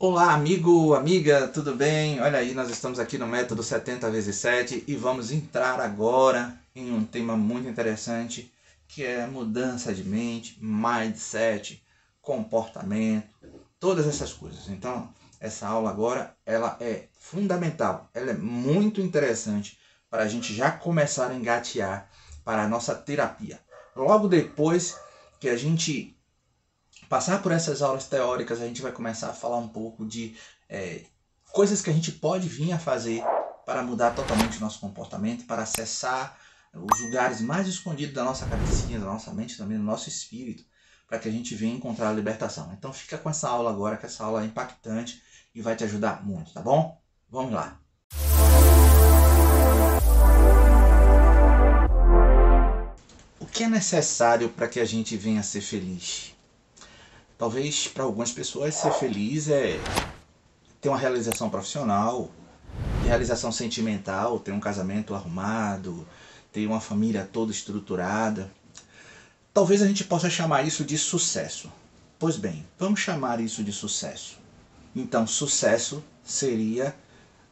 Olá, amigo, amiga, tudo bem? Olha aí, nós estamos aqui no método 70x7 e vamos entrar agora em um tema muito interessante, que é mudança de mente, mindset, comportamento, todas essas coisas. Então, essa aula agora, ela é fundamental, ela é muito interessante para a gente já começar a engatear para a nossa terapia. Logo depois que a gente passar por essas aulas teóricas, a gente vai começar a falar um pouco de coisas que a gente pode vir a fazer para mudar totalmente o nosso comportamento, para acessar os lugares mais escondidos da nossa cabecinha, da nossa mente, também do nosso espírito, para que a gente venha encontrar a libertação. Então fica com essa aula agora, que essa aula é impactante e vai te ajudar muito, tá bom? Vamos lá! O que é necessário para que a gente venha a ser feliz? Talvez para algumas pessoas ser feliz é ter uma realização profissional, realização sentimental, ter um casamento arrumado, ter uma família toda estruturada. Talvez a gente possa chamar isso de sucesso. Pois bem, vamos chamar isso de sucesso. Então, sucesso seria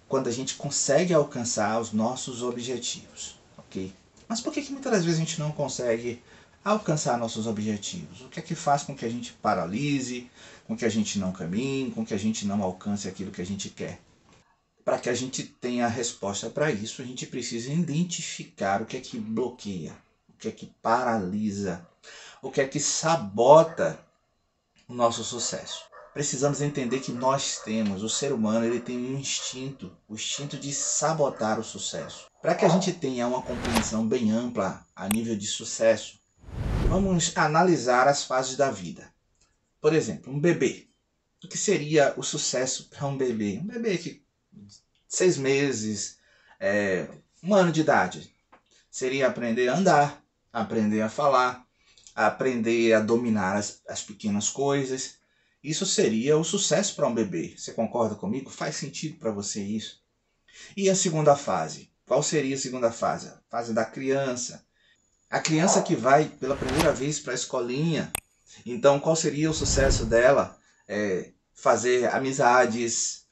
quando a gente consegue alcançar os nossos objetivos, ok? Mas por que muitas das vezes a gente não consegue alcançar nossos objetivos? O que é que faz com que a gente paralise, com que a gente não caminhe, com que a gente não alcance aquilo que a gente quer? Para que a gente tenha a resposta para isso, a gente precisa identificar o que é que bloqueia, o que é que paralisa, o que é que sabota o nosso sucesso. Precisamos entender que nós temos, o ser humano, ele tem um instinto, o instinto de sabotar o sucesso. Para que a gente tenha uma compreensão bem ampla a nível de sucesso, vamos analisar as fases da vida. Por exemplo, um bebê. O que seria o sucesso para um bebê? Um bebê que 6 meses, 1 ano de idade. Seria aprender a andar, aprender a falar, aprender a dominar as pequenas coisas. Isso seria o sucesso para um bebê. Você concorda comigo? Faz sentido para você isso? E a segunda fase? Qual seria a segunda fase? A fase da criança. A criança que vai pela primeira vez para a escolinha. Então, qual seria o sucesso dela? Fazer amizades,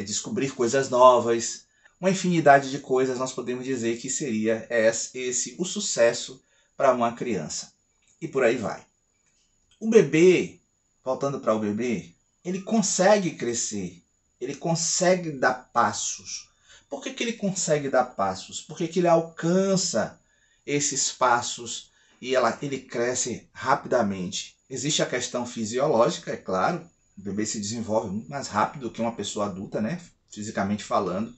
descobrir coisas novas. Uma infinidade de coisas nós podemos dizer que seria esse o sucesso para uma criança. E por aí vai. O bebê, voltando para o bebê, ele consegue crescer, ele consegue dar passos. Por que ele consegue dar passos? Porque ele alcança esses passos e ele cresce rapidamente. Existe a questão fisiológica, é claro, o bebê se desenvolve muito mais rápido que uma pessoa adulta, né? Fisicamente falando.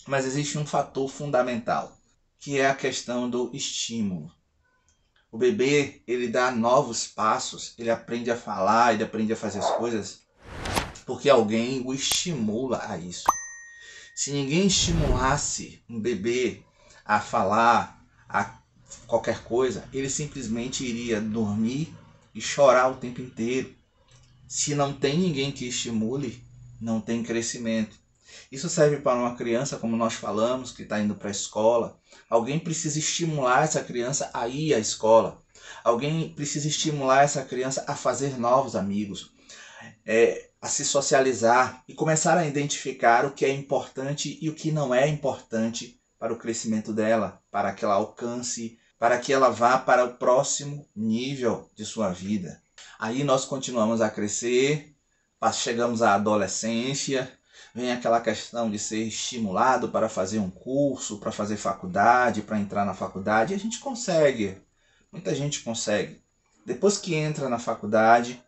Mas existe um fator fundamental, que é a questão do estímulo. O bebê, ele dá novos passos, ele aprende a falar, ele aprende a fazer as coisas porque alguém o estimula a isso. Se ninguém estimulasse um bebê a falar, a qualquer coisa, ele simplesmente iria dormir e chorar o tempo inteiro. Se não tem ninguém que estimule, não tem crescimento. Isso serve para uma criança, como nós falamos, que está indo para a escola. Alguém precisa estimular essa criança a ir à escola. Alguém precisa estimular essa criança a fazer novos amigos, a se socializar e começar a identificar o que é importante e o que não é importante para o crescimento dela, para que ela alcance, para que ela vá para o próximo nível de sua vida. Aí nós continuamos a crescer, chegamos à adolescência, vem aquela questão de ser estimulado para fazer um curso, para fazer faculdade, para entrar na faculdade, e a gente consegue, muita gente consegue. Depois que entra na faculdade,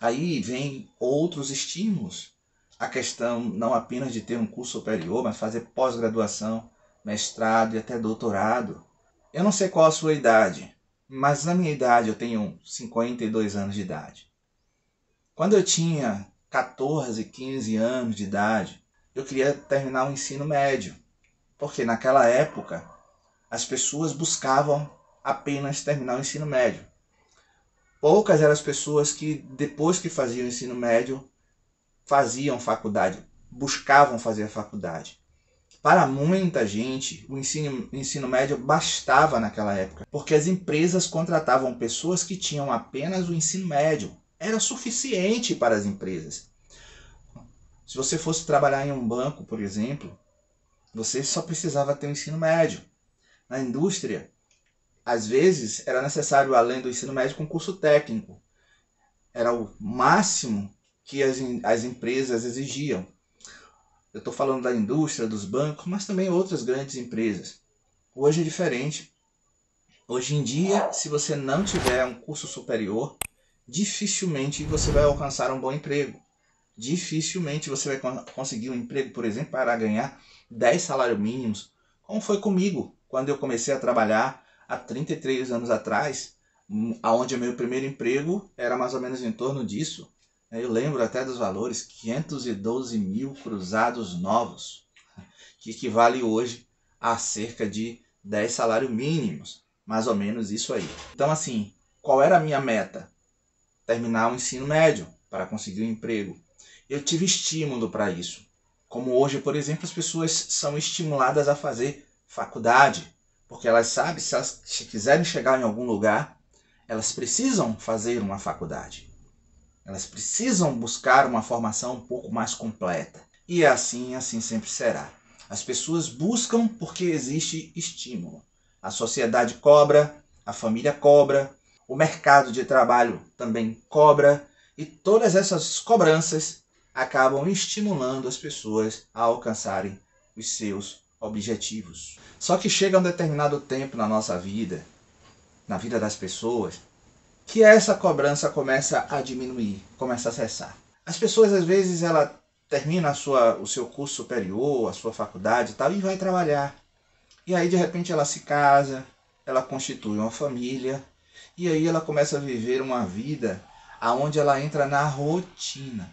aí vem outros estímulos. A questão não apenas de ter um curso superior, mas fazer pós-graduação, mestrado e até doutorado. Eu não sei qual a sua idade, mas na minha idade eu tenho 52 anos de idade. Quando eu tinha 14, 15 anos de idade, eu queria terminar o ensino médio, porque naquela época as pessoas buscavam apenas terminar o ensino médio. Poucas eram as pessoas que, depois que faziam o ensino médio, faziam faculdade, buscavam fazer a faculdade. Para muita gente, o ensino médio bastava naquela época, porque as empresas contratavam pessoas que tinham apenas o ensino médio. Era suficiente para as empresas. Se você fosse trabalhar em um banco, por exemplo, você só precisava ter um ensino médio. Na indústria, às vezes, era necessário, além do ensino médio, um curso técnico. Era o máximo que as empresas exigiam. Eu estou falando da indústria, dos bancos, mas também outras grandes empresas. Hoje é diferente. Hoje em dia, se você não tiver um curso superior, dificilmente você vai alcançar um bom emprego. Dificilmente você vai conseguir um emprego, por exemplo, para ganhar 10 salários mínimos, como foi comigo, quando eu comecei a trabalhar há 33 anos atrás, onde o meu primeiro emprego era mais ou menos em torno disso. Eu lembro até dos valores, 512 mil cruzados novos, que equivale hoje a cerca de 10 salários mínimos, mais ou menos isso aí. Então assim, qual era a minha meta? Terminar o ensino médio para conseguir um emprego. Eu tive estímulo para isso. Como hoje, por exemplo, as pessoas são estimuladas a fazer faculdade, porque elas sabem, se elas quiserem chegar em algum lugar, elas precisam fazer uma faculdade. Elas precisam buscar uma formação um pouco mais completa. E assim sempre será. As pessoas buscam porque existe estímulo. A sociedade cobra, a família cobra, o mercado de trabalho também cobra, e todas essas cobranças acabam estimulando as pessoas a alcançarem os seus objetivos. Só que chega um determinado tempo na nossa vida, na vida das pessoas, que essa cobrança começa a diminuir, começa a cessar. As pessoas, às vezes, ela termina o seu curso superior, a sua faculdade e tal, e vai trabalhar. E aí, de repente, ela se casa, ela constitui uma família, e aí ela começa a viver uma vida onde ela entra na rotina.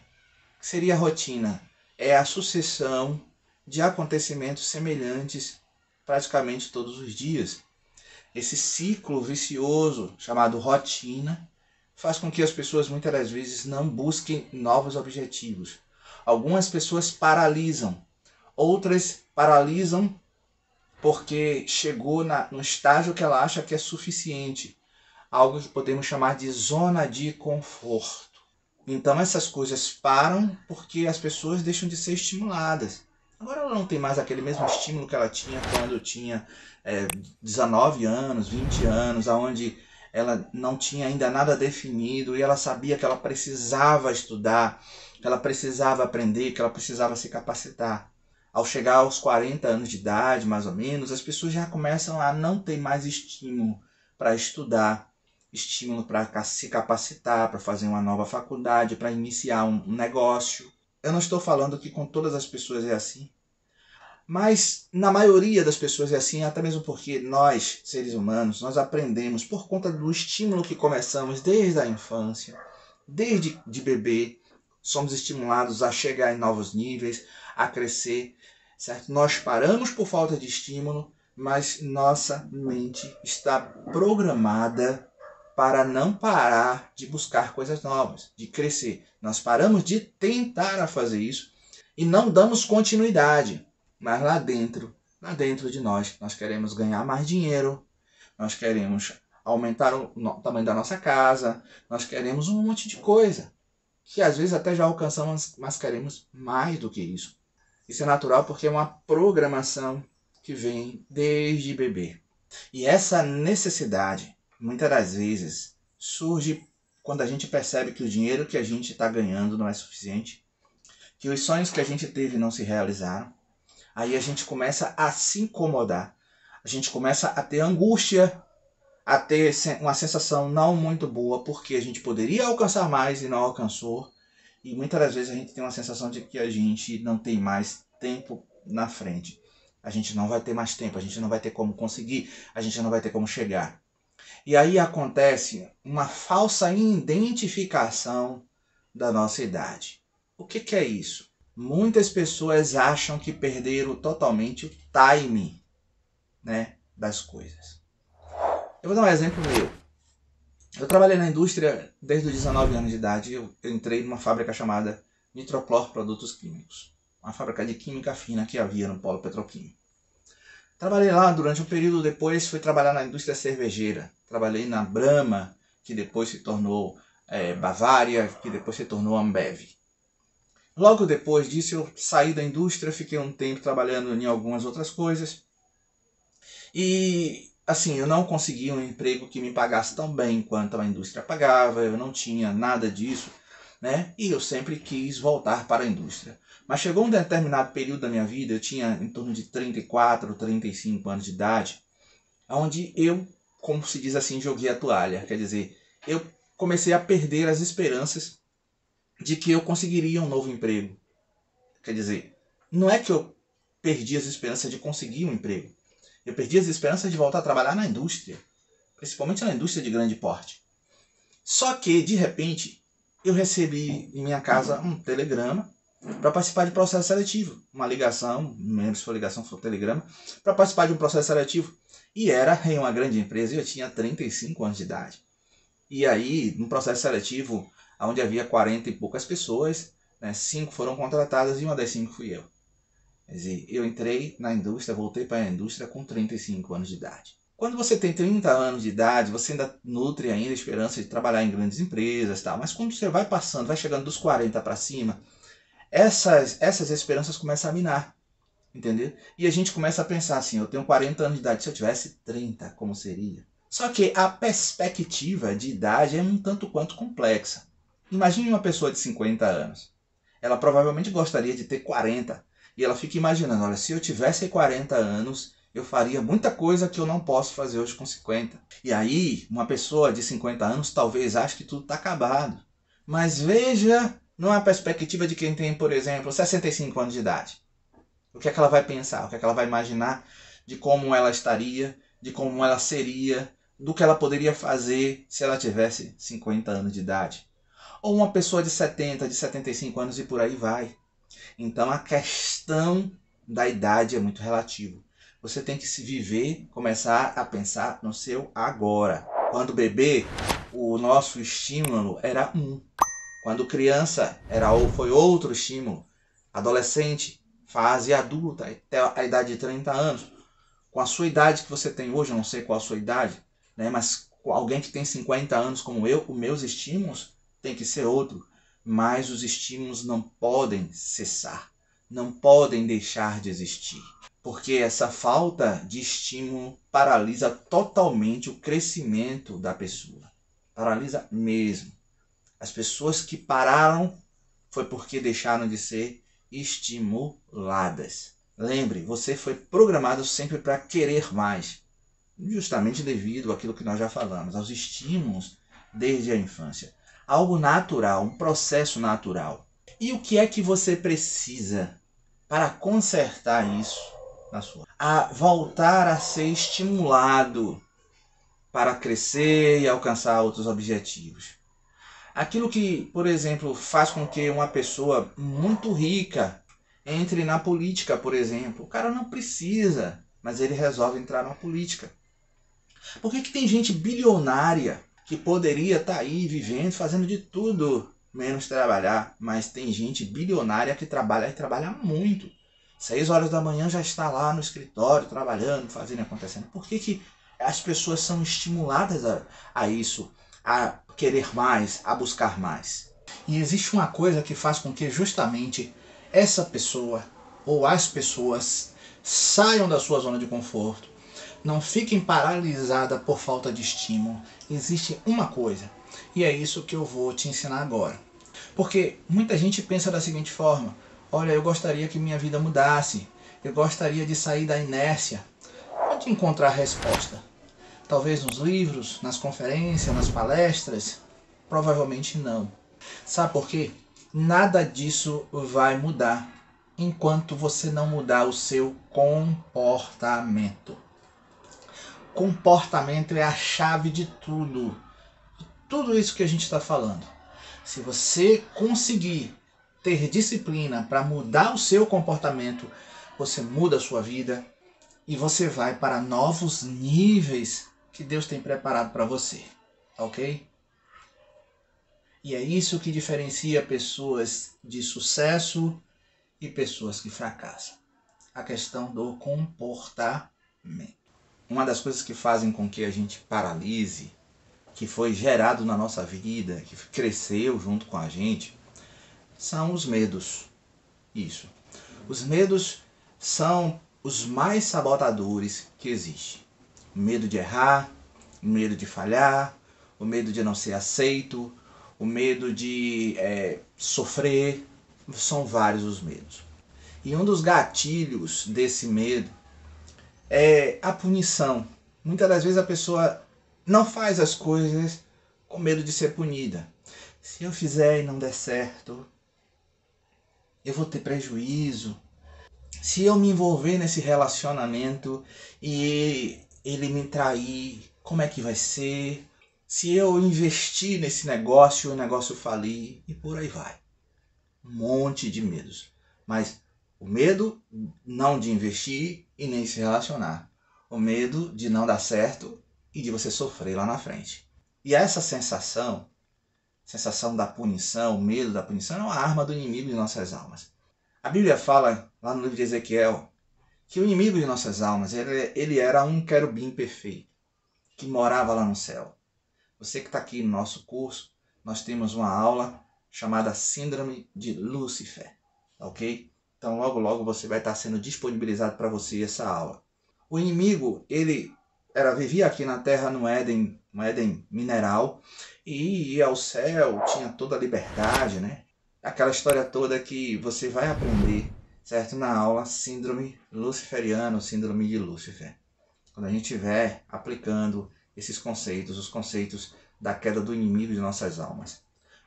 O que seria a rotina? É a sucessão de acontecimentos semelhantes praticamente todos os dias. Esse ciclo vicioso chamado rotina faz com que as pessoas muitas das vezes não busquem novos objetivos. Algumas pessoas paralisam, outras paralisam porque chegou no estágio que ela acha que é suficiente. Algo que podemos chamar de zona de conforto. Então essas coisas param porque as pessoas deixam de ser estimuladas. Agora ela não tem mais aquele mesmo estímulo que ela tinha quando tinha 19 anos, 20 anos, onde ela não tinha ainda nada definido e ela sabia que ela precisava estudar, que ela precisava aprender, que ela precisava se capacitar. Ao chegar aos 40 anos de idade, mais ou menos, as pessoas já começam a não ter mais estímulo para estudar, estímulo para se capacitar, para fazer uma nova faculdade, para iniciar um negócio. Eu não estou falando que com todas as pessoas é assim, mas na maioria das pessoas é assim, até mesmo porque nós, seres humanos, nós aprendemos por conta do estímulo que começamos desde a infância, desde de bebê, somos estimulados a chegar em novos níveis, a crescer, certo? Nós paramos por falta de estímulo, mas nossa mente está programada para não parar de buscar coisas novas, de crescer. Nós paramos de tentar a fazer isso e não damos continuidade. Mas lá dentro de nós queremos ganhar mais dinheiro, nós queremos aumentar o tamanho da nossa casa, nós queremos um monte de coisa, que às vezes até já alcançamos, mas queremos mais do que isso. Isso é natural porque é uma programação que vem desde bebê. E essa necessidade, muitas das vezes, surge quando a gente percebe que o dinheiro que a gente está ganhando não é suficiente, que os sonhos que a gente teve não se realizaram. Aí a gente começa a se incomodar, a gente começa a ter angústia, a ter uma sensação não muito boa, porque a gente poderia alcançar mais e não alcançou. E muitas das vezes a gente tem uma sensação de que a gente não tem mais tempo na frente. A gente não vai ter mais tempo, a gente não vai ter como conseguir, a gente não vai ter como chegar. E aí acontece uma falsa identificação da nossa idade. O que é isso? Muitas pessoas acham que perderam totalmente o time, né, das coisas. Eu vou dar um exemplo meu. Eu trabalhei na indústria desde os 19 anos de idade. Eu entrei numa fábrica chamada Nitroclor Produtos Químicos, uma fábrica de química fina que havia no polo petroquímico. Trabalhei lá durante um período, depois fui trabalhar na indústria cervejeira. Trabalhei na Brahma, que depois se tornou Bavária, que depois se tornou Ambev. Logo depois disso eu saí da indústria, fiquei um tempo trabalhando em algumas outras coisas. E assim, eu não consegui um emprego que me pagasse tão bem quanto a indústria pagava, eu não tinha nada disso, né? E eu sempre quis voltar para a indústria. Mas chegou um determinado período da minha vida, eu tinha em torno de 34, 35 anos de idade, onde eu, como se diz assim, joguei a toalha. Quer dizer, eu comecei a perder as esperanças de que eu conseguiria um novo emprego. Quer dizer, não é que eu perdi as esperanças de conseguir um emprego. Eu perdi as esperanças de voltar a trabalhar na indústria, principalmente na indústria de grande porte. Só que, de repente, eu recebi em minha casa um telegrama para participar de processo seletivo. Uma ligação, não lembro se foi ligação ou foi telegrama, para participar de um processo seletivo. E era em uma grande empresa e eu tinha 35 anos de idade. E aí, num processo seletivo, onde havia 40 e poucas pessoas, né, 5 foram contratadas e uma das 5 fui eu. Quer dizer, eu entrei na indústria, voltei para a indústria com 35 anos de idade. Quando você tem 30 anos de idade, você ainda nutre ainda a esperança de trabalhar em grandes empresas, tal. Mas quando você vai passando, vai chegando dos 40 para cima, essas esperanças começam a minar, entendeu? E a gente começa a pensar assim, eu tenho 40 anos de idade, se eu tivesse 30, como seria? Só que a perspectiva de idade é um tanto quanto complexa. Imagine uma pessoa de 50 anos. Ela provavelmente gostaria de ter 40. E ela fica imaginando, olha, se eu tivesse 40 anos, eu faria muita coisa que eu não posso fazer hoje com 50. E aí, uma pessoa de 50 anos talvez ache que tudo está acabado. Mas veja numa perspectiva de quem tem, por exemplo, 65 anos de idade. O que é que ela vai pensar? O que é que ela vai imaginar de como ela estaria, de como ela seria, do que ela poderia fazer se ela tivesse 50 anos de idade? Ou uma pessoa de 70, de 75 anos e por aí vai. Então a questão da idade é muito relativa. Você tem que se viver, começar a pensar no seu agora. Quando bebê, o nosso estímulo era um. Quando criança, foi outro estímulo. Adolescente, fase adulta, até a idade de 30 anos. Com a sua idade que você tem hoje, eu não sei qual a sua idade, né? Mas com alguém que tem 50 anos como eu, os meus estímulos tem que ser outro. Mas os estímulos não podem cessar, não podem deixar de existir. Porque essa falta de estímulo paralisa totalmente o crescimento da pessoa. Paralisa mesmo. As pessoas que pararam foi porque deixaram de ser estimuladas. Lembre, você foi programado sempre para querer mais, justamente devido àquilo que nós já falamos, aos estímulos desde a infância. Algo natural, um processo natural. E o que é que você precisa para consertar isso na sua? A voltar a ser estimulado para crescer e alcançar outros objetivos. Aquilo que, por exemplo, faz com que uma pessoa muito rica entre na política, por exemplo. O cara não precisa, mas ele resolve entrar na política. Por que tem gente bilionária que poderia estar aí vivendo, fazendo de tudo, menos trabalhar? Mas tem gente bilionária que trabalha e trabalha muito. 6 horas da manhã já está lá no escritório, trabalhando, fazendo e acontecendo. Por que as pessoas são estimuladas a isso, a querer mais, a buscar mais? E existe uma coisa que faz com que justamente essa pessoa ou as pessoas saiam da sua zona de conforto, não fiquem paralisadas por falta de estímulo. Existe uma coisa, e é isso que eu vou te ensinar agora. Porque muita gente pensa da seguinte forma: olha, eu gostaria que minha vida mudasse, eu gostaria de sair da inércia. Onde encontrar a resposta? Talvez nos livros, nas conferências, nas palestras? Provavelmente não. Sabe por quê? Nada disso vai mudar enquanto você não mudar o seu comportamento. Comportamento é a chave de tudo. Tudo isso que a gente está falando. Se você conseguir ter disciplina para mudar o seu comportamento, você muda a sua vida e você vai para novos níveis que Deus tem preparado para você. Ok? E é isso que diferencia pessoas de sucesso e pessoas que fracassam. A questão do comportamento. Uma das coisas que fazem com que a gente paralise, que foi gerado na nossa vida, que cresceu junto com a gente, são os medos. Isso. Os medos são os mais sabotadores que existem. O medo de errar, o medo de falhar, o medo de não ser aceito, o medo de sofrer. São vários os medos. E um dos gatilhos desse medo é a punição. Muitas das vezes a pessoa não faz as coisas com medo de ser punida. Se eu fizer e não der certo, eu vou ter prejuízo. Se eu me envolver nesse relacionamento e ele me trair, como é que vai ser? Se eu investir nesse negócio, o negócio falir, e por aí vai. Um monte de medos. Mas o medo não de investir e nem se relacionar. O medo de não dar certo e de você sofrer lá na frente. E essa sensação da punição, o medo da punição, é uma arma do inimigo de nossas almas. A Bíblia fala, lá no livro de Ezequiel, que o inimigo de nossas almas, ele era um querubim perfeito, que morava lá no céu. Você que está aqui no nosso curso, nós temos uma aula chamada Síndrome de Lúcifer, ok? Então logo logo você vai estar sendo disponibilizado para você essa aula. O inimigo, ele vivia aqui na terra no Éden, um Éden mineral, e ia ao céu, tinha toda a liberdade, né? Aquela história toda que você vai aprender, certo? Na aula Síndrome Luciferiana, Síndrome de Lúcifer. Quando a gente estiver aplicando esses conceitos, os conceitos da queda do inimigo de nossas almas.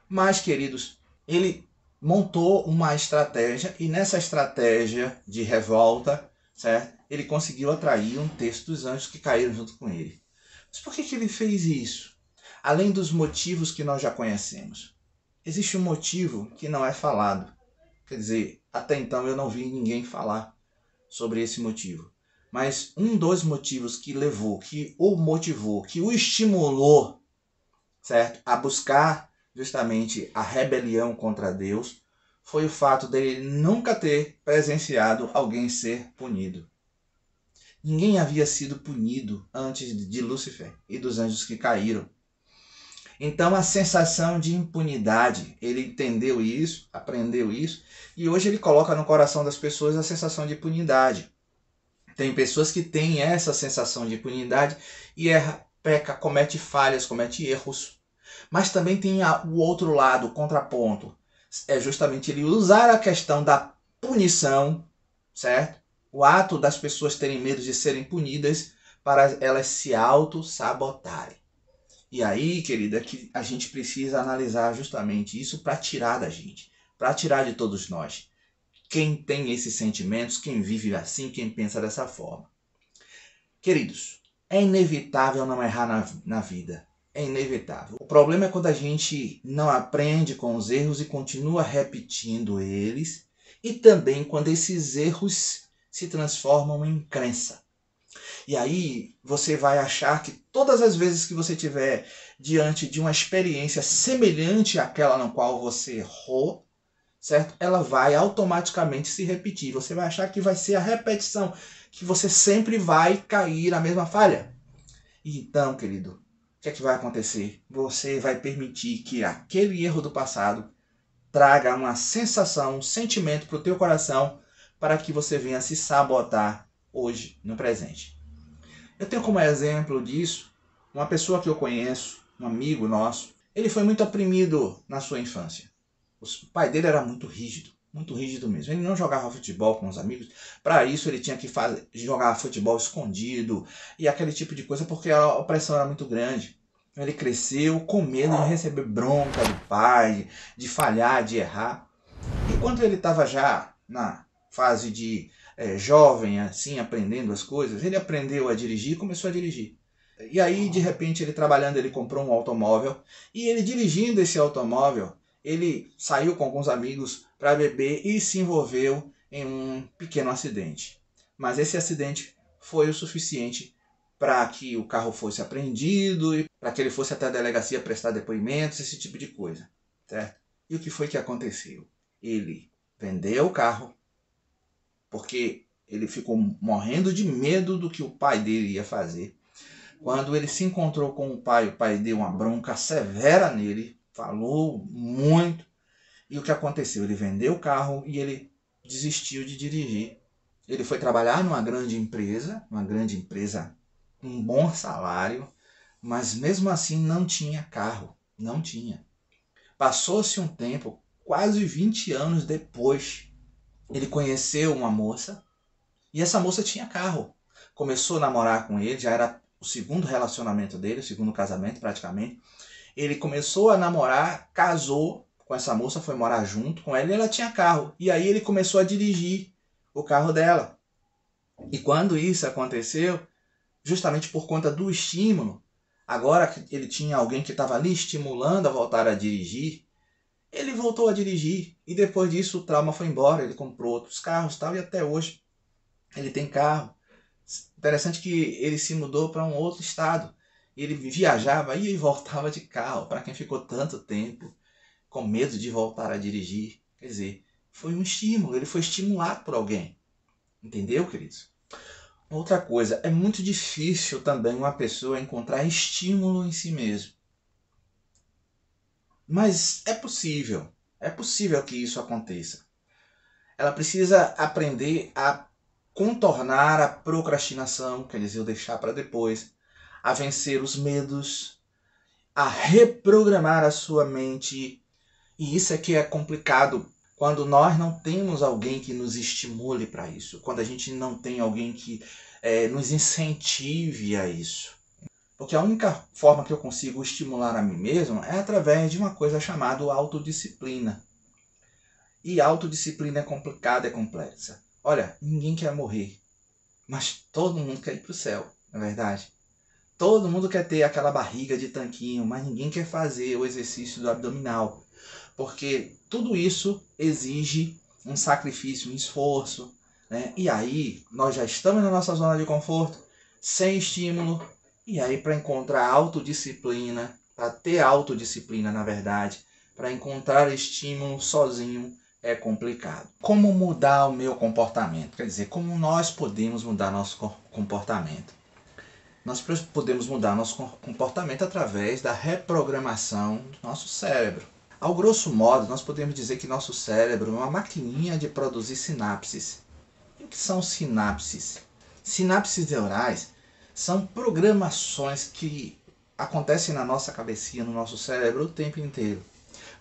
Mas, queridos, ele montou uma estratégia, e nessa estratégia de revolta, certo? Ele conseguiu atrair um terço dos anjos que caíram junto com ele. Mas por que ele fez isso? Além dos motivos que nós já conhecemos. Existe um motivo que não é falado. Quer dizer, até então eu não vi ninguém falar sobre esse motivo. Mas um dos motivos que levou, que o motivou, que o estimulou, certo, a buscar justamente a rebelião contra Deus, foi o fato dele nunca ter presenciado alguém ser punido. Ninguém havia sido punido antes de Lúcifer e dos anjos que caíram. Então a sensação de impunidade, ele entendeu isso, aprendeu isso, e hoje ele coloca no coração das pessoas a sensação de impunidade. Tem pessoas que têm essa sensação de impunidade e peca, comete falhas, comete erros. Mas também tem o outro lado, o contraponto. É justamente ele usar a questão da punição, certo? O ato das pessoas terem medo de serem punidas para elas se auto-sabotarem. E aí, querida, que a gente precisa analisar justamente isso para tirar da gente, para tirar de todos nós. Quem tem esses sentimentos, quem vive assim, quem pensa dessa forma. Queridos, é inevitável não errar na vida. É inevitável. O problema é quando a gente não aprende com os erros e continua repetindo eles. E também quando esses erros se transformam em crença. E aí você vai achar que todas as vezes que você estiver diante de uma experiência semelhante àquela na qual você errou, certo? Ela vai automaticamente se repetir. Você vai achar que vai ser a repetição, que você sempre vai cair na mesma falha. E então, querido, o que é que vai acontecer? Você vai permitir que aquele erro do passado traga uma sensação, um sentimento para o teu coração para que você venha se sabotar hoje, no presente. Eu tenho como exemplo disso uma pessoa que eu conheço, um amigo nosso. Ele foi muito oprimido na sua infância. O pai dele era muito rígido mesmo. Ele não jogava futebol com os amigos. Para isso ele tinha que jogar futebol escondido e aquele tipo de coisa porque a opressão era muito grande. Ele cresceu com medo de receber bronca do pai, de falhar, de errar. Enquanto ele estava já na fase de jovem, assim, aprendendo as coisas, ele aprendeu a dirigir e começou a dirigir. E aí, de repente, ele trabalhando, ele comprou um automóvel e ele dirigindo esse automóvel, ele saiu com alguns amigos para beber e se envolveu em um pequeno acidente. Mas esse acidente foi o suficiente para que o carro fosse apreendido e para que ele fosse até a delegacia prestar depoimentos, esse tipo de coisa, certo? E o que foi que aconteceu? Ele vendeu o carro porque ele ficou morrendo de medo do que o pai dele ia fazer. Quando ele se encontrou com o pai deu uma bronca severa nele, falou muito, E o que aconteceu? Ele vendeu o carro e ele desistiu de dirigir. Ele foi trabalhar numa grande empresa, um bom salário, mas mesmo assim não tinha carro, não tinha. Passou-se um tempo, quase 20 anos depois, ele conheceu uma moça e essa moça tinha carro. Começou a namorar com ele, já era o segundo relacionamento dele, o segundo casamento praticamente. Ele começou a namorar, casou com essa moça, foi morar junto com ela e ela tinha carro. E aí ele começou a dirigir o carro dela. E quando isso aconteceu, justamente por conta do estímulo, agora que ele tinha alguém que estava ali estimulando a voltar a dirigir, ele voltou a dirigir. E depois disso o trauma foi embora, ele comprou outros carros e tal, e até hoje ele tem carro. Interessante que ele se mudou para um outro estado. Ele viajava, ia e voltava de carro. Para quem ficou tanto tempo com medo de voltar a dirigir, quer dizer, foi um estímulo, ele foi estimulado por alguém. Entendeu, queridos? Outra coisa, é muito difícil também uma pessoa encontrar estímulo em si mesmo. Mas é possível que isso aconteça. Ela precisa aprender a contornar a procrastinação, quer dizer, o deixar para depois, a vencer os medos, a reprogramar a sua mente. E isso é que é complicado quando nós não temos alguém que nos estimule para isso, quando a gente não tem alguém que nos incentive a isso. Porque a única forma que eu consigo estimular a mim mesmo é através de uma coisa chamada autodisciplina. E autodisciplina é complicada, é complexa. Olha, ninguém quer morrer, mas todo mundo quer ir para o céu, não é verdade? Todo mundo quer ter aquela barriga de tanquinho, mas ninguém quer fazer o exercício do abdominal. Porque tudo isso exige um sacrifício, um esforço, né? E aí nós já estamos na nossa zona de conforto, sem estímulo. E aí para encontrar autodisciplina, para ter autodisciplina na verdade, para encontrar estímulo sozinho é complicado. Como mudar o meu comportamento? Quer dizer, como nós podemos mudar nosso comportamento? Nós podemos mudar nosso comportamento através da reprogramação do nosso cérebro. Ao grosso modo, nós podemos dizer que nosso cérebro é uma maquininha de produzir sinapses. E o que são sinapses? Sinapses neurais são programações que acontecem na nossa cabecinha, no nosso cérebro o tempo inteiro.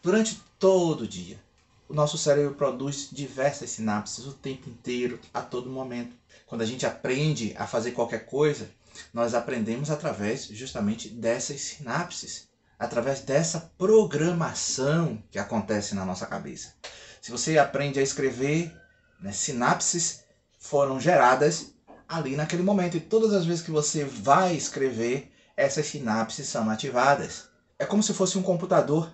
Durante todo o dia, o nosso cérebro produz diversas sinapses o tempo inteiro, a todo momento. Quando a gente aprende a fazer qualquer coisa, nós aprendemos através justamente dessas sinapses, através dessa programação que acontece na nossa cabeça. Se você aprende a escrever, né, sinapses foram geradas ali naquele momento. E todas as vezes que você vai escrever, essas sinapses são ativadas. É como se fosse um computador,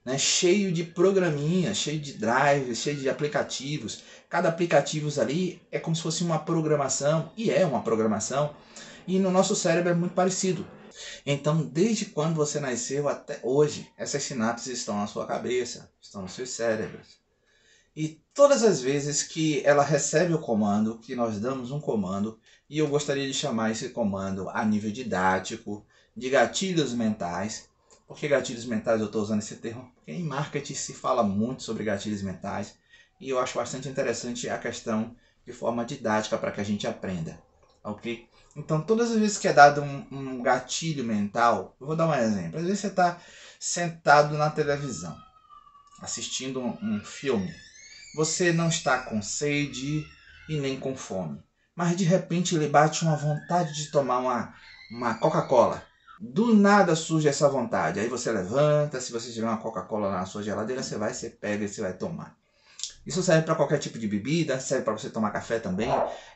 né, cheio de programinhas, cheio de drives, cheio de aplicativos. Cada aplicativo ali é como se fosse uma programação, e é uma programação. E no nosso cérebro é muito parecido. Então, desde quando você nasceu até hoje, essas sinapses estão na sua cabeça, estão nos seus cérebros. E todas as vezes que ela recebe o comando, que nós damos um comando, e eu gostaria de chamar esse comando a nível didático, de gatilhos mentais. Por que gatilhos mentais eu estou usando esse termo? Porque em marketing se fala muito sobre gatilhos mentais, e eu acho bastante interessante a questão de forma didática para que a gente aprenda. Ok? Então, todas as vezes que é dado um gatilho mental, eu vou dar um exemplo. Às vezes você está sentado na televisão, assistindo um filme. Você não está com sede e nem com fome. Mas de repente lhe bate uma vontade de tomar uma Coca-Cola. Do nada surge essa vontade. Aí você levanta, se você tiver uma Coca-Cola na sua geladeira, você pega e você vai tomar. Isso serve para qualquer tipo de bebida, serve para você tomar café também.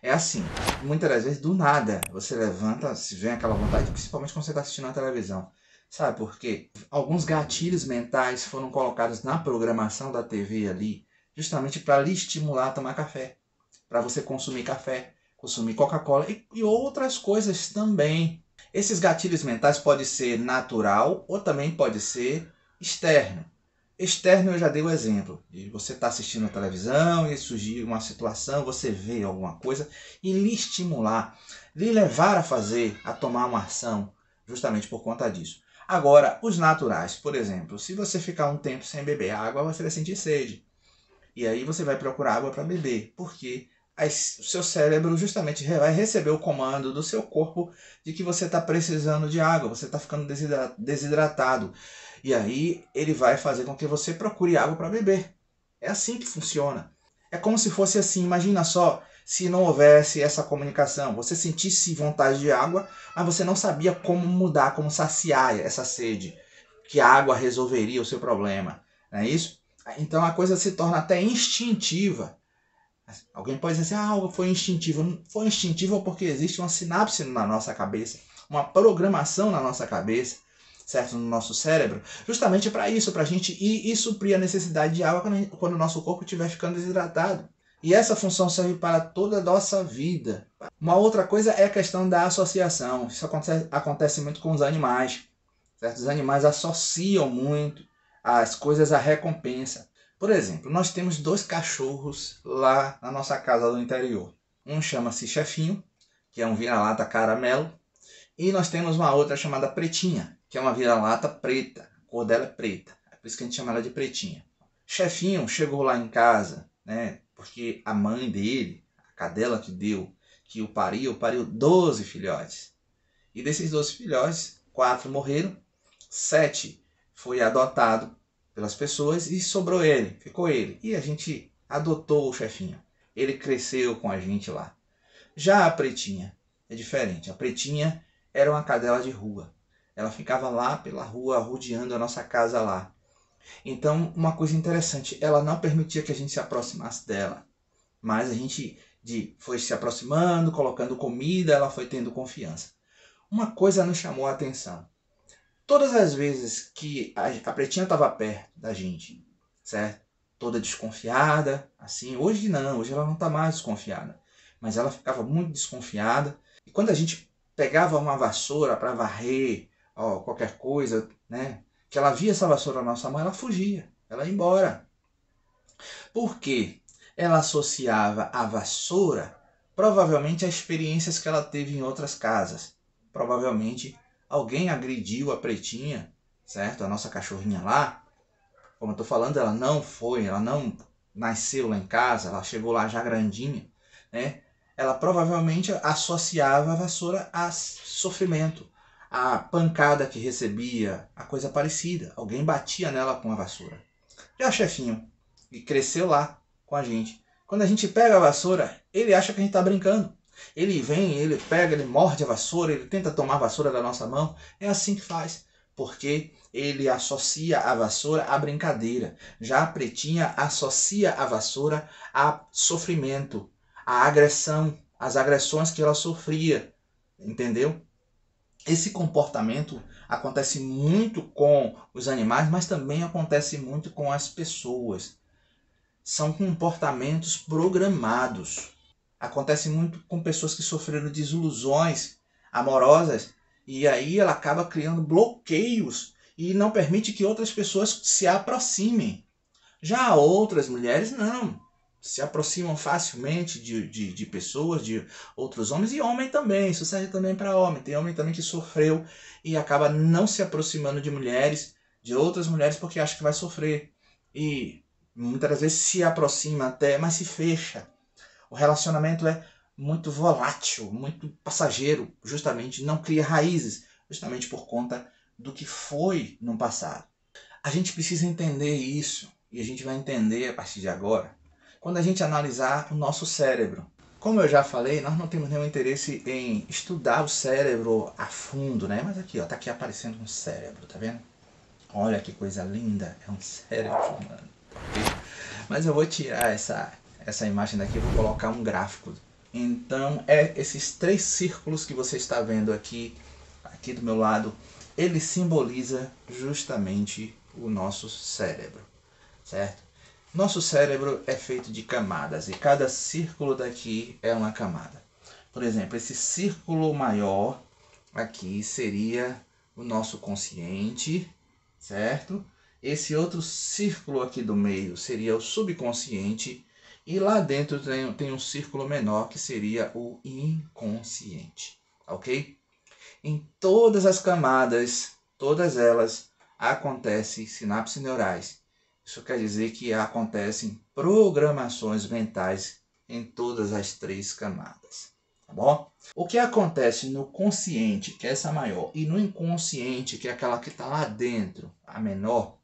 É assim, muitas das vezes do nada você levanta, se vem aquela vontade, principalmente quando você está assistindo a televisão. Sabe por quê? Alguns gatilhos mentais foram colocados na programação da TV ali, justamente para lhe estimular a tomar café, para você consumir café, consumir Coca-Cola e outras coisas também. Esses gatilhos mentais podem ser natural ou também pode ser externo. Externo eu já dei o exemplo, de você estar assistindo a televisão e surgir uma situação, você vê alguma coisa e lhe estimular, lhe levar a fazer, a tomar uma ação, justamente por conta disso. Agora, os naturais, por exemplo, se você ficar um tempo sem beber água, você vai sentir sede. E aí você vai procurar água para beber, porque o seu cérebro justamente vai receber o comando do seu corpo de que você está precisando de água, você está ficando desidratado. E aí ele vai fazer com que você procure água para beber. É assim que funciona. É como se fosse assim, imagina só, se não houvesse essa comunicação, você sentisse vontade de água, mas você não sabia como mudar, como saciar essa sede, que a água resolveria o seu problema, não é isso? Então a coisa se torna até instintiva. Alguém pode dizer assim, ah, foi instintivo. Foi instintivo porque existe uma sinapse na nossa cabeça, uma programação na nossa cabeça, certo? No nosso cérebro, justamente para isso, para a gente ir e suprir a necessidade de água quando o nosso corpo estiver ficando desidratado. E essa função serve para toda a nossa vida. Uma outra coisa é a questão da associação. Isso acontece muito com os animais. Certo? Os animais associam muito as coisas à recompensa. Por exemplo, nós temos 2 cachorros lá na nossa casa do interior. Um chama-se Chefinho, que é um vira-lata caramelo, e nós temos uma outra chamada Pretinha, que é uma vira-lata preta. A cor dela é preta, é por isso que a gente chama ela de Pretinha. Chefinho chegou lá em casa, né, porque a mãe dele, a cadela que o pariu 12 filhotes. E desses 12 filhotes, 4 morreram, 7 foi adotado pelas pessoas e sobrou ele, ficou ele. E a gente adotou o Chefinho. Ele cresceu com a gente lá. Já a Pretinha é diferente. A Pretinha era uma cadela de rua. Ela ficava lá pela rua, rodeando a nossa casa lá. Então, uma coisa interessante, ela não permitia que a gente se aproximasse dela. Mas a gente foi se aproximando, colocando comida, ela foi tendo confiança. Uma coisa nos chamou a atenção. Todas as vezes que a Pretinha estava perto da gente, certo? Toda desconfiada, assim. Hoje não, hoje ela não está mais desconfiada. Mas ela ficava muito desconfiada. E quando a gente pegava uma vassoura para varrer, ó, qualquer coisa, né? Que ela via essa vassoura na nossa mão, ela fugia. Ela ia embora. Por quê? Ela associava a vassoura provavelmente a experiências que ela teve em outras casas. Provavelmente alguém agrediu a Pretinha, certo? A nossa cachorrinha lá. Como eu estou falando, ela não nasceu lá em casa, ela chegou lá já grandinha, né? Ela provavelmente associava a vassoura a sofrimento, a pancada que recebia, a coisa parecida. Alguém batia nela com a vassoura. Já o Chefinho, que cresceu lá com a gente. Quando a gente pega a vassoura, ele acha que a gente está brincando. Ele vem, ele pega, ele morde a vassoura, ele tenta tomar a vassoura da nossa mão. É assim que faz, porque ele associa a vassoura à brincadeira. Já a Pretinha associa a vassoura a sofrimento, a agressão, as agressões que ela sofria. Entendeu? Esse comportamento acontece muito com os animais, mas também acontece muito com as pessoas. São comportamentos programados. Acontece muito com pessoas que sofreram desilusões amorosas e aí ela acaba criando bloqueios e não permite que outras pessoas se aproximem. Já outras mulheres não. Se aproximam facilmente de pessoas, de outros homens, e homem também, isso serve também para homem. Tem homem também que sofreu e acaba não se aproximando de mulheres, de outras mulheres, porque acha que vai sofrer. E muitas vezes se aproxima até, mas se fecha. O relacionamento é muito volátil, muito passageiro, justamente, não cria raízes, justamente por conta do que foi no passado. A gente precisa entender isso, e a gente vai entender a partir de agora, quando a gente analisar o nosso cérebro. Como eu já falei, nós não temos nenhum interesse em estudar o cérebro a fundo, né? Mas aqui, ó, tá aqui aparecendo um cérebro, tá vendo? Olha que coisa linda, é um cérebro humano. Mas eu vou tirar essa imagem daqui e vou colocar um gráfico. Então, esses 3 círculos que você está vendo aqui do meu lado, ele simboliza justamente o nosso cérebro, certo? Nosso cérebro é feito de camadas e cada círculo daqui é uma camada. Por exemplo, esse círculo maior aqui seria o nosso consciente, certo? Esse outro círculo aqui do meio seria o subconsciente e lá dentro tem um círculo menor que seria o inconsciente, ok? Em todas as camadas todas elas acontecem sinapses neurais. Isso quer dizer que acontecem programações mentais em todas as 3 camadas, tá bom? O que acontece no consciente, que é essa maior, e no inconsciente, que é aquela que está lá dentro, a menor,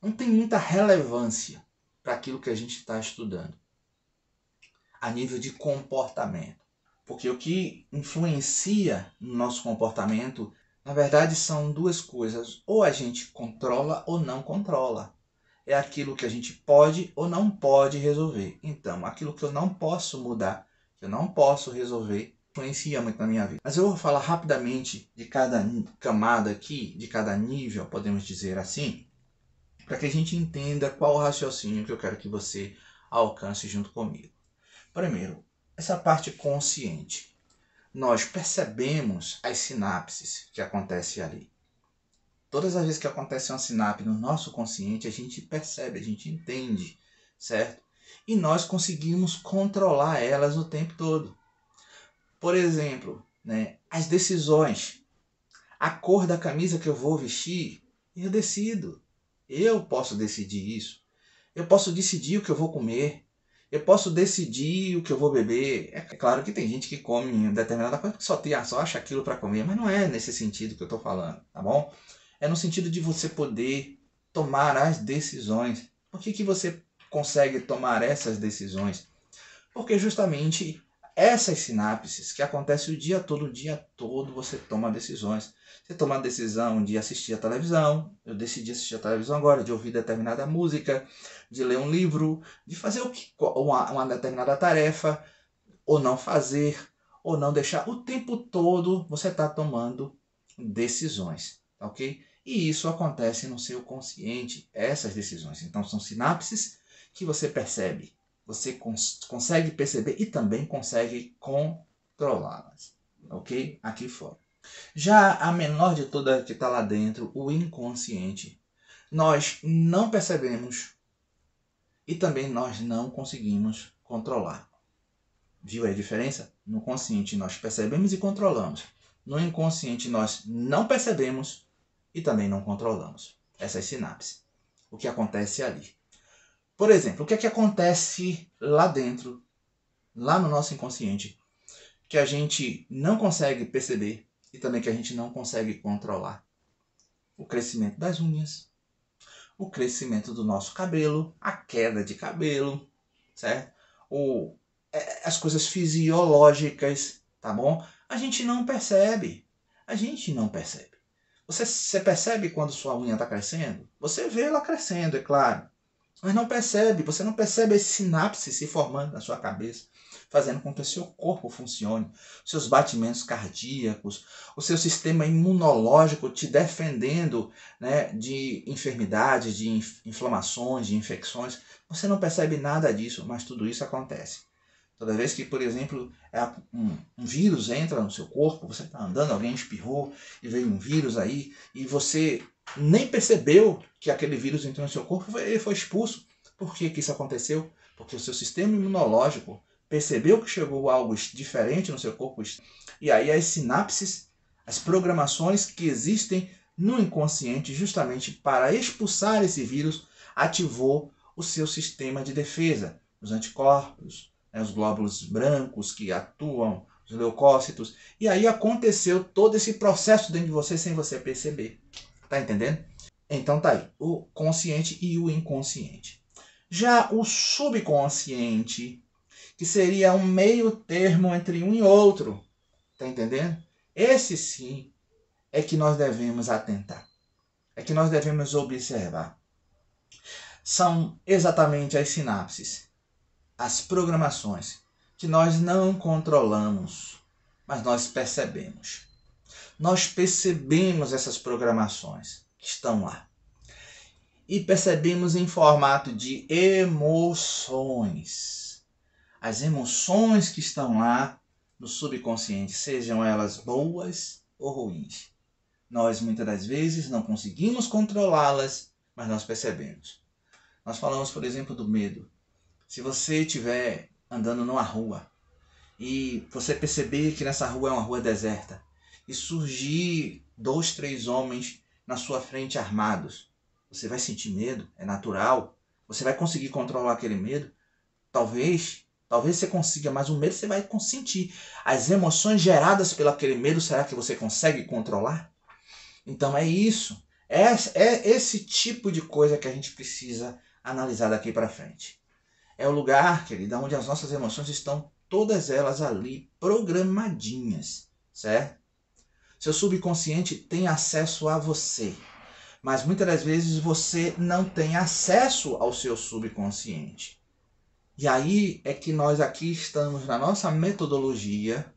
não tem muita relevância para aquilo que a gente está estudando, a nível de comportamento. Porque o que influencia no nosso comportamento, na verdade, são 2 coisas. Ou a gente controla ou não controla. É aquilo que a gente pode ou não pode resolver. Então, aquilo que eu não posso mudar, que eu não posso resolver, influencia muito na minha vida. Mas eu vou falar rapidamente de cada camada aqui, de cada nível, podemos dizer assim, para que a gente entenda qual o raciocínio que eu quero que você alcance junto comigo. Primeiro, essa parte consciente. Nós percebemos as sinapses que acontecem ali. Todas as vezes que acontece uma sinapse no nosso consciente, a gente percebe, a gente entende, certo? E nós conseguimos controlar elas o tempo todo. Por exemplo, né, as decisões. A cor da camisa que eu vou vestir, eu decido. Eu posso decidir isso. Eu posso decidir o que eu vou comer. Eu posso decidir o que eu vou beber. É claro que tem gente que come determinada coisa que só acha aquilo para comer, mas não é nesse sentido que eu estou falando, tá bom? É no sentido de você poder tomar as decisões. Por que você consegue tomar essas decisões? Porque justamente essas sinapses que acontecem o dia todo você toma decisões. Você toma a decisão de assistir a televisão, eu decidi assistir a televisão agora, de ouvir determinada música, de ler um livro, de fazer uma determinada tarefa, ou não fazer, ou não deixar. O tempo todo você está tomando decisões, ok? E isso acontece no seu consciente, essas decisões. Então são sinapses que você percebe, você consegue perceber e também consegue controlá-las, ok? Aqui fora. Já a menor de todas que está lá dentro, o inconsciente, nós não percebemos e também nós não conseguimos controlar. Viu aí a diferença? No consciente nós percebemos e controlamos. No inconsciente nós não percebemos e também não controlamos essas sinapses. O que acontece ali? Por exemplo, o que é que acontece lá dentro, lá no nosso inconsciente, que a gente não consegue perceber e também que a gente não consegue controlar? O crescimento das unhas, o crescimento do nosso cabelo, a queda de cabelo, certo? As coisas fisiológicas, tá bom? A gente não percebe. A gente não percebe. Você percebe quando sua unha está crescendo? Você vê ela crescendo, é claro. Mas não percebe. Você não percebe as sinapses se formando na sua cabeça, fazendo com que o seu corpo funcione, seus batimentos cardíacos, o seu sistema imunológico te defendendo, né, de enfermidades, de inflamações, de infecções. Você não percebe nada disso, mas tudo isso acontece. Toda vez que, por exemplo, um vírus entra no seu corpo, você está andando, alguém espirrou e veio um vírus aí, e você nem percebeu que aquele vírus entrou no seu corpo, ele foi expulso. Por que isso aconteceu? Porque o seu sistema imunológico percebeu que chegou algo diferente no seu corpo, e aí as sinapses, as programações que existem no inconsciente justamente para expulsar esse vírus, ativou o seu sistema de defesa, os anticorpos, os glóbulos brancos que atuam, os leucócitos, e aí aconteceu todo esse processo dentro de você sem você perceber. Tá entendendo? Então tá aí, o consciente e o inconsciente. Já o subconsciente, que seria um meio termo entre um e outro, tá entendendo? Esse sim é que nós devemos atentar, é que nós devemos observar. São exatamente as sinapses, as programações que nós não controlamos, mas nós percebemos. Nós percebemos essas programações que estão lá. E percebemos em formato de emoções. As emoções que estão lá no subconsciente, sejam elas boas ou ruins. Nós muitas das vezes não conseguimos controlá-las, mas nós percebemos. Nós falamos, por exemplo, do medo. Se você estiver andando numa rua e você perceber que nessa rua é uma rua deserta e surgir 2, 3 homens na sua frente armados. Você vai sentir medo, é natural. Você vai conseguir controlar aquele medo? Talvez você consiga, mas o medo você vai sentir. As emoções geradas pelo aquele medo, será que você consegue controlar? Então é isso. É esse tipo de coisa que a gente precisa analisar daqui para frente. É o lugar, querida, onde as nossas emoções estão todas elas ali programadinhas, certo? Seu subconsciente tem acesso a você, mas muitas das vezes você não tem acesso ao seu subconsciente. E aí é que nós aqui estamos na nossa metodologia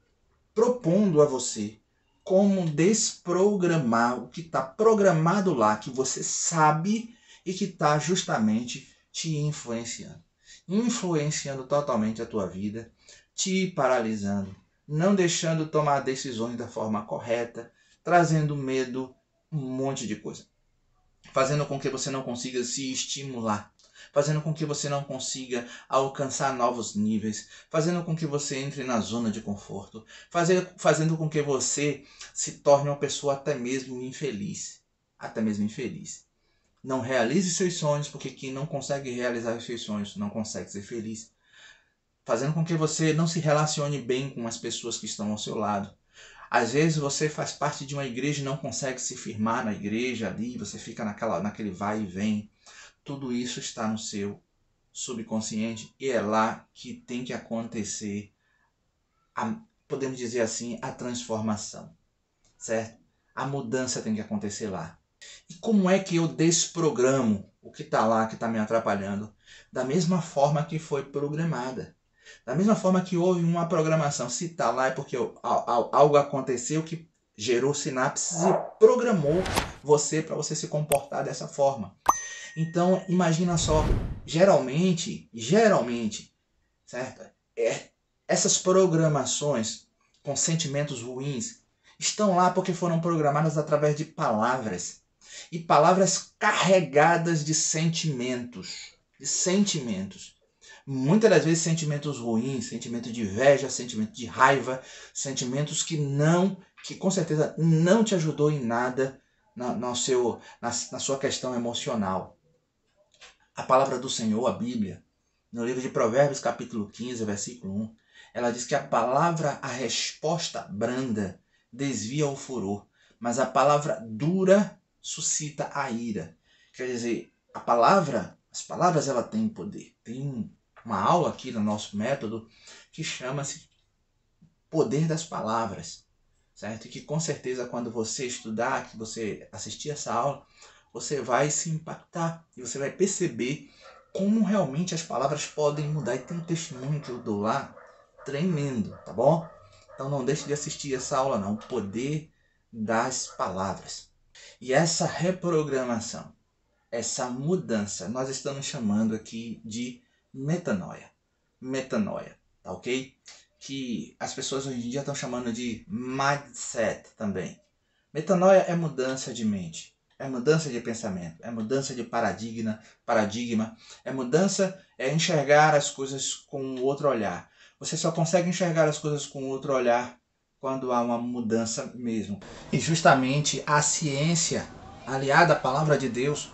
propondo a você como desprogramar o que está programado lá, que você sabe e que está justamente te influenciando. Influenciando totalmente a tua vida, te paralisando, não deixando tomar decisões da forma correta, trazendo medo, um monte de coisa. Fazendo com que você não consiga se estimular, fazendo com que você não consiga alcançar novos níveis, fazendo com que você entre na zona de conforto, fazendo com que você se torne uma pessoa até mesmo infeliz. Não realize seus sonhos, porque quem não consegue realizar os seus sonhos não consegue ser feliz. Fazendo com que você não se relacione bem com as pessoas que estão ao seu lado. Às vezes você faz parte de uma igreja e não consegue se firmar na igreja ali, você fica naquele vai e vem. Tudo isso está no seu subconsciente e é lá que tem que acontecer, podemos dizer assim, a transformação, certo? A mudança tem que acontecer lá. E como é que eu desprogramo o que está lá, que está me atrapalhando? Da mesma forma que foi programada. Da mesma forma que houve uma programação. Se está lá é porque algo aconteceu que gerou sinapses e programou você para você se comportar dessa forma. Então, imagina só, geralmente, certo? Essas programações com sentimentos ruins estão lá porque foram programadas através de palavras. E palavras carregadas de sentimentos. Muitas das vezes sentimentos ruins, sentimento de inveja, sentimento de raiva, sentimentos que com certeza não te ajudou em nada na sua questão emocional. A palavra do Senhor, a Bíblia, no livro de Provérbios, capítulo 15, versículo 1, ela diz que a resposta branda desvia o furor, mas a palavra dura suscita a ira. Quer dizer, as palavras ela têm poder. Tem uma aula aqui no nosso método que chama-se Poder das Palavras, certo? E que com certeza quando você estudar, que você assistir essa aula, você vai se impactar e você vai perceber como realmente as palavras podem mudar. E tem um testemunho que eu dou lá, tremendo, tá bom? Então não deixe de assistir essa aula não, o Poder das Palavras. E essa reprogramação, essa mudança, nós estamos chamando aqui de metanoia. Metanoia, tá ok? Que as pessoas hoje em dia estão chamando de mindset também. Metanoia é mudança de mente, é mudança de pensamento, é mudança de paradigma, é enxergar as coisas com outro olhar. Você só consegue enxergar as coisas com outro olhar quando há uma mudança mesmo. E justamente a ciência aliada à palavra de Deus,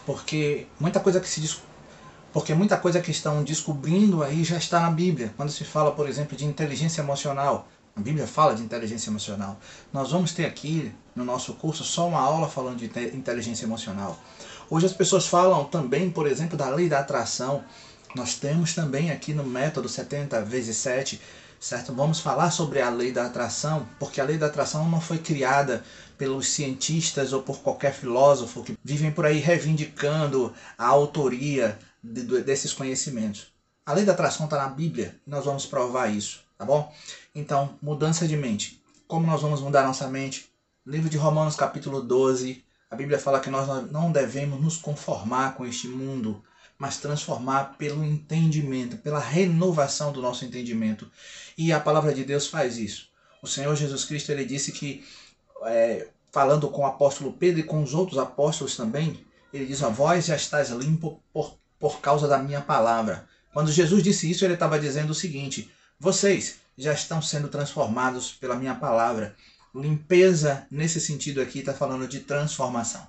porque muita coisa que estão descobrindo aí já está na Bíblia. Quando se fala, por exemplo, de inteligência emocional, a Bíblia fala de inteligência emocional. Nós vamos ter aqui no nosso curso só uma aula falando de inteligência emocional. Hoje as pessoas falam também, por exemplo, da lei da atração. Nós temos também aqui no método 70x7, certo? Vamos falar sobre a lei da atração, porque a lei da atração não foi criada pelos cientistas ou por qualquer filósofo que vivem por aí reivindicando a autoria desses conhecimentos. A lei da atração está na Bíblia e nós vamos provar isso, tá bom? Então, mudança de mente. Como nós vamos mudar nossa mente? Livro de Romanos, capítulo 12, a Bíblia fala que nós não devemos nos conformar com este mundo, mas transformar pelo entendimento, pela renovação do nosso entendimento. E a palavra de Deus faz isso. O Senhor Jesus Cristo, ele disse que, falando com o apóstolo Pedro e com os outros apóstolos também, ele diz: vós já estáis limpo por causa da minha palavra. Quando Jesus disse isso, ele estava dizendo o seguinte: vocês já estão sendo transformados pela minha palavra. Limpeza, nesse sentido aqui, está falando de transformação.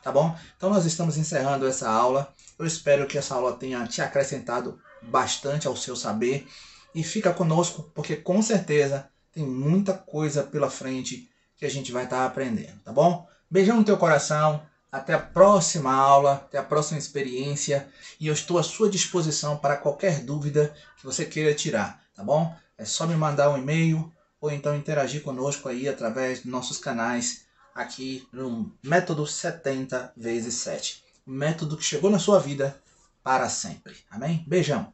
Tá bom? Então nós estamos encerrando essa aula. Eu espero que essa aula tenha te acrescentado bastante ao seu saber. E fica conosco, porque com certeza tem muita coisa pela frente que a gente vai estar aprendendo, tá bom? Beijão no teu coração. Até a próxima aula, até a próxima experiência. E eu estou à sua disposição para qualquer dúvida que você queira tirar, tá bom? É só me mandar um e-mail ou então interagir conosco aí através dos nossos canais aqui no método 70x7. Um método que chegou na sua vida para sempre. Amém? Beijão!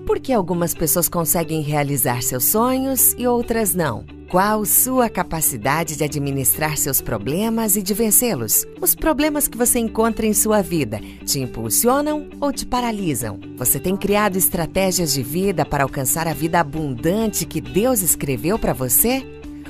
Por que algumas pessoas conseguem realizar seus sonhos e outras não? Qual sua capacidade de administrar seus problemas e de vencê-los? Os problemas que você encontra em sua vida te impulsionam ou te paralisam? Você tem criado estratégias de vida para alcançar a vida abundante que Deus escreveu para você?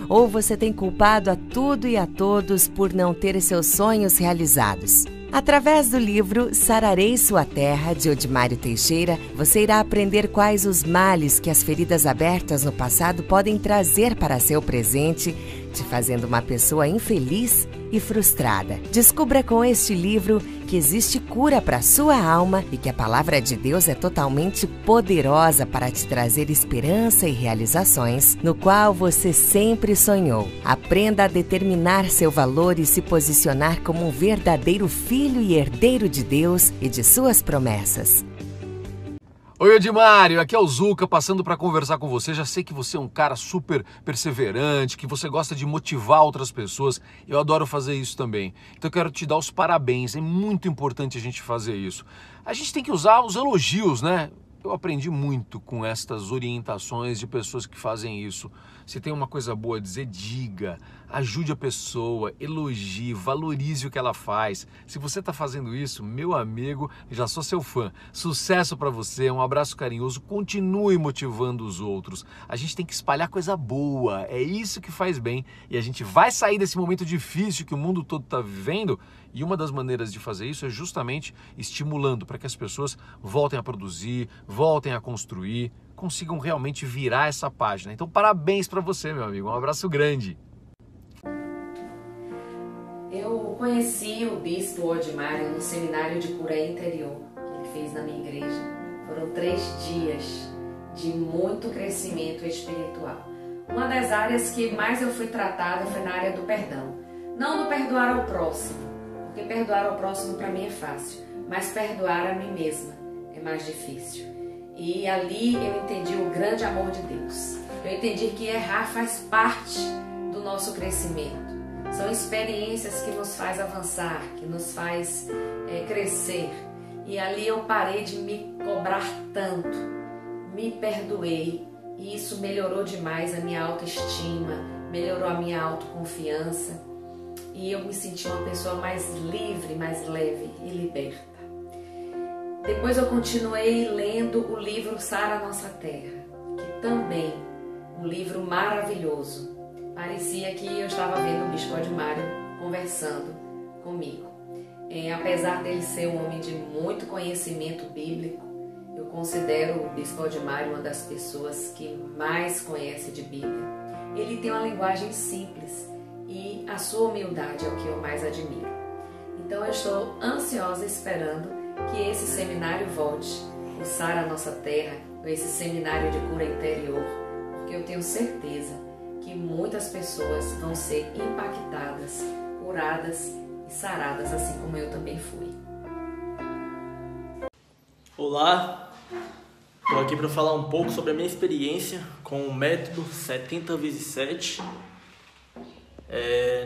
Ou você tem culpado a tudo e a todos por não ter seus sonhos realizados? Através do livro Sararei Sua Terra, de Odimário Teixeira, você irá aprender quais os males que as feridas abertas no passado podem trazer para seu presente, te fazendo uma pessoa infeliz e frustrada. Descubra com este livro que existe cura para a sua alma e que a palavra de Deus é totalmente poderosa para te trazer esperança e realizações, no qual você sempre sonhou. Aprenda a determinar seu valor e se posicionar como um verdadeiro filho e herdeiro de Deus e de suas promessas. Oi, Odimário, aqui é o Zuca, passando para conversar com você. Já sei que você é um cara super perseverante, que você gosta de motivar outras pessoas. Eu adoro fazer isso também. Então eu quero te dar os parabéns, é muito importante a gente fazer isso. A gente tem que usar os elogios, né? Eu aprendi muito com estas orientações de pessoas que fazem isso. Se tem uma coisa boa a dizer, diga. Ajude a pessoa, elogie, valorize o que ela faz. Se você está fazendo isso, meu amigo, já sou seu fã. Sucesso para você, um abraço carinhoso, continue motivando os outros. A gente tem que espalhar coisa boa, é isso que faz bem. E a gente vai sair desse momento difícil que o mundo todo está vivendo. E uma das maneiras de fazer isso é justamente estimulando para que as pessoas voltem a produzir, voltem a construir, consigam realmente virar essa página. Então, parabéns para você, meu amigo. Um abraço grande. Eu conheci o Bispo Odimário no seminário de cura interior que ele fez na minha igreja. Foram 3 dias de muito crescimento espiritual. Uma das áreas que mais eu fui tratada foi na área do perdão. Não do perdoar ao próximo, porque perdoar ao próximo para mim é fácil, mas perdoar a mim mesma é mais difícil. E ali eu entendi o grande amor de Deus. Eu entendi que errar faz parte do nosso crescimento. São experiências que nos faz avançar, que nos faz crescer. E ali eu parei de me cobrar tanto, me perdoei. E isso melhorou demais a minha autoestima, melhorou a minha autoconfiança. E eu me senti uma pessoa mais livre, mais leve e liberta. Depois eu continuei lendo o livro Sara Nossa Terra, que também um livro maravilhoso. Parecia que eu estava vendo o Bispo Odimário conversando comigo. Apesar dele ser um homem de muito conhecimento bíblico, eu considero o Bispo Odimário uma das pessoas que mais conhece de Bíblia. Ele tem uma linguagem simples e a sua humildade é o que eu mais admiro. Então eu estou ansiosa esperando que esse seminário volte, o Sara Nossa Terra, esse seminário de cura interior, porque eu tenho certeza que muitas pessoas vão ser impactadas, curadas e saradas, assim como eu também fui. Olá, estou aqui para falar um pouco sobre a minha experiência com o método 70x7.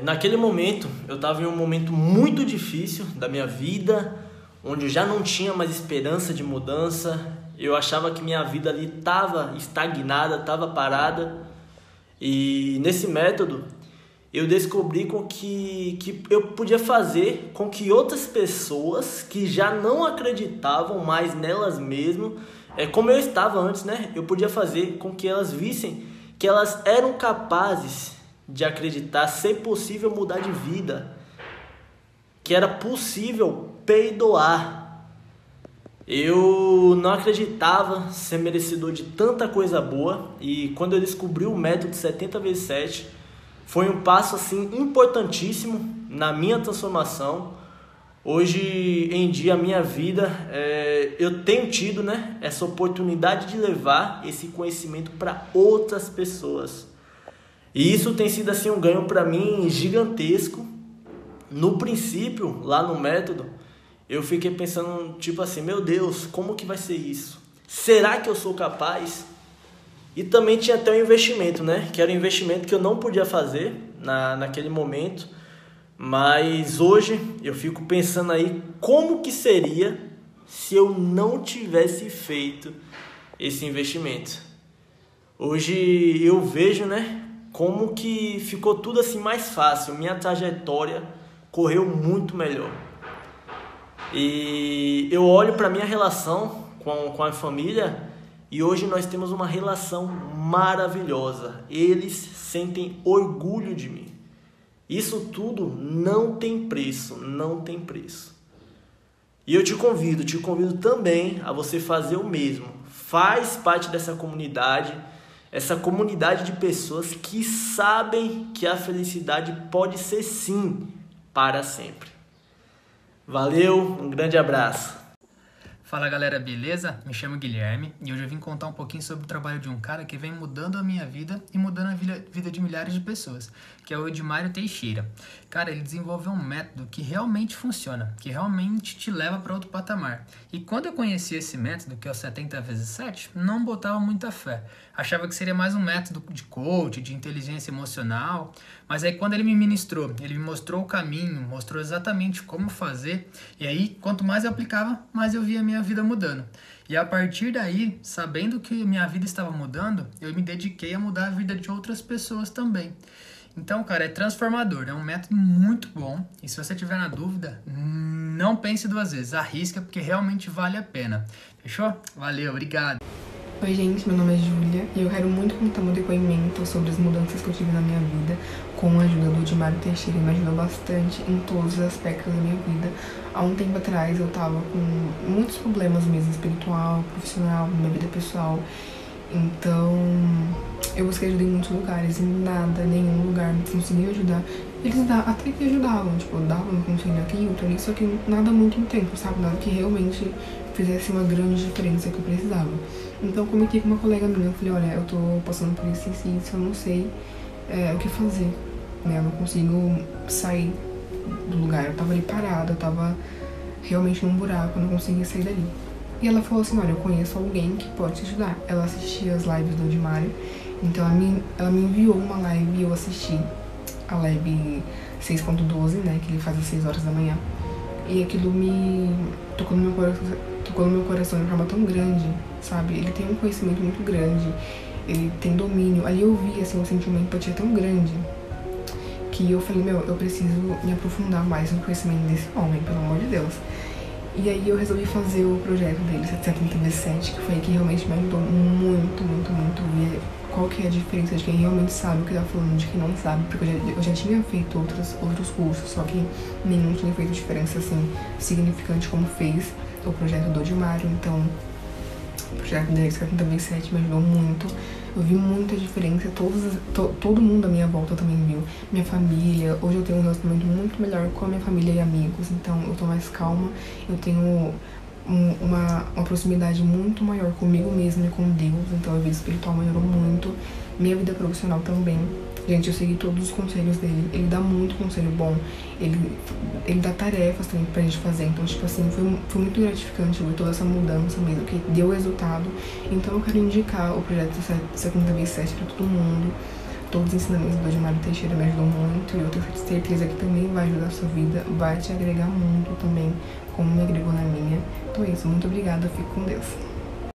Naquele momento, eu estava em um momento muito difícil da minha vida, onde eu já não tinha mais esperança de mudança. Eu achava que minha vida ali estava estagnada, estava parada. E nesse método, eu descobri que eu podia fazer com que outras pessoas que já não acreditavam mais nelas mesmas, como eu estava antes, né? Eu podia fazer com que elas vissem que elas eram capazes de acreditar ser possível mudar de vida, que era possível perdoar. Eu não acreditava ser merecedor de tanta coisa boa, e quando eu descobri o método 70x7, foi um passo assim importantíssimo na minha transformação. Hoje em dia, a minha vida, eu tenho tido, né, essa oportunidade de levar esse conhecimento para outras pessoas. E isso tem sido assim um ganho para mim gigantesco. No princípio, lá no método, eu fiquei pensando tipo assim, meu Deus, como que vai ser isso? Será que eu sou capaz? E também tinha até um investimento, né? Que era um investimento que eu não podia fazer naquele momento. Mas hoje eu fico pensando aí como que seria se eu não tivesse feito esse investimento. Hoje eu vejo, né, como que ficou tudo assim mais fácil. Minha trajetória correu muito melhor. E eu olho para minha relação com a família e hoje nós temos uma relação maravilhosa. Eles sentem orgulho de mim. Isso tudo não tem preço, não tem preço. E eu te convido também a você fazer o mesmo. Faz parte dessa comunidade, essa comunidade de pessoas que sabem que a felicidade pode ser sim para sempre. Valeu, um grande abraço. Fala galera, beleza? Me chamo Guilherme e hoje eu vim contar um pouquinho sobre o trabalho de um cara que vem mudando a minha vida e mudando a vida de milhares de pessoas, que é o Edmário Teixeira. Cara, ele desenvolveu um método que realmente funciona, que realmente te leva para outro patamar. E quando eu conheci esse método, que é o 70x7, não botava muita fé. Achava que seria mais um método de coach, de inteligência emocional, mas aí quando ele me ministrou, ele me mostrou o caminho, mostrou exatamente como fazer, e aí quanto mais eu aplicava, mais eu via a minha vida mudando. E a partir daí, sabendo que minha vida estava mudando, eu me dediquei a mudar a vida de outras pessoas também. Então, cara, é transformador, é um método muito bom, e se você tiver na dúvida, não pense duas vezes, arrisca porque realmente vale a pena. Fechou? Valeu, obrigado! Oi gente, meu nome é Júlia e eu quero muito contar meu depoimento sobre as mudanças que eu tive na minha vida com a ajuda do Edmário Teixeira. Ele me ajudou bastante em todos os aspectos da minha vida. Há um tempo atrás eu tava com muitos problemas mesmo, espiritual, profissional, na minha vida pessoal. Então eu busquei ajuda em muitos lugares e nenhum lugar me conseguia ajudar. Eles até que ajudavam, tipo, davam um conselho aqui e outro ali, só que nada muito no tempo, sabe? Nada que realmente fizesse uma grande diferença que eu precisava. Então eu comentei com uma colega minha, eu falei, olha, eu tô passando por isso e isso, eu não sei o que fazer, né? Eu não consigo sair do lugar, eu tava ali parada, eu tava realmente num buraco, eu não conseguia sair dali. E ela falou assim, olha, eu conheço alguém que pode te ajudar. Ela assistia as lives do Edmário, então ela me enviou uma live e eu assisti a live 6.12, né, que ele faz às 6 horas da manhã. E aquilo me tocou no meu coração de forma tão grande, sabe? Ele tem um conhecimento muito grande, ele tem domínio. Ali eu vi, assim, um sentimento de empatia tão grande que eu falei, meu, eu preciso me aprofundar mais no conhecimento desse homem, pelo amor de Deus. E aí eu resolvi fazer o projeto dele, 70x7, que foi aí que realmente me ajudou muito, muito, muito ver qual que é a diferença de quem realmente sabe o que tá falando, de quem não sabe, porque eu já tinha feito outros cursos, só que nenhum tinha feito diferença assim significante como fez o projeto do Edmário. Então o projeto dele, 70x7, me ajudou muito. Eu vi muita diferença, todo mundo à minha volta também viu. Minha família, hoje eu tenho um relacionamento muito melhor com a minha família e amigos, então eu tô mais calma, eu tenho uma proximidade muito maior comigo mesma e com Deus, então a vida espiritual melhorou muito, minha vida profissional também. Gente, eu segui todos os conselhos dele, ele dá muito conselho bom, ele dá tarefas também pra gente fazer, então tipo assim, foi muito gratificante ver toda essa mudança mesmo, que deu resultado. Então eu quero indicar o projeto 70x7 pra todo mundo. Todos os ensinamentos do Edmário Teixeira me ajudam muito e eu tenho certeza que também vai ajudar a sua vida, vai te agregar muito também, como me agregou na minha. Então é isso, muito obrigada, fico com Deus.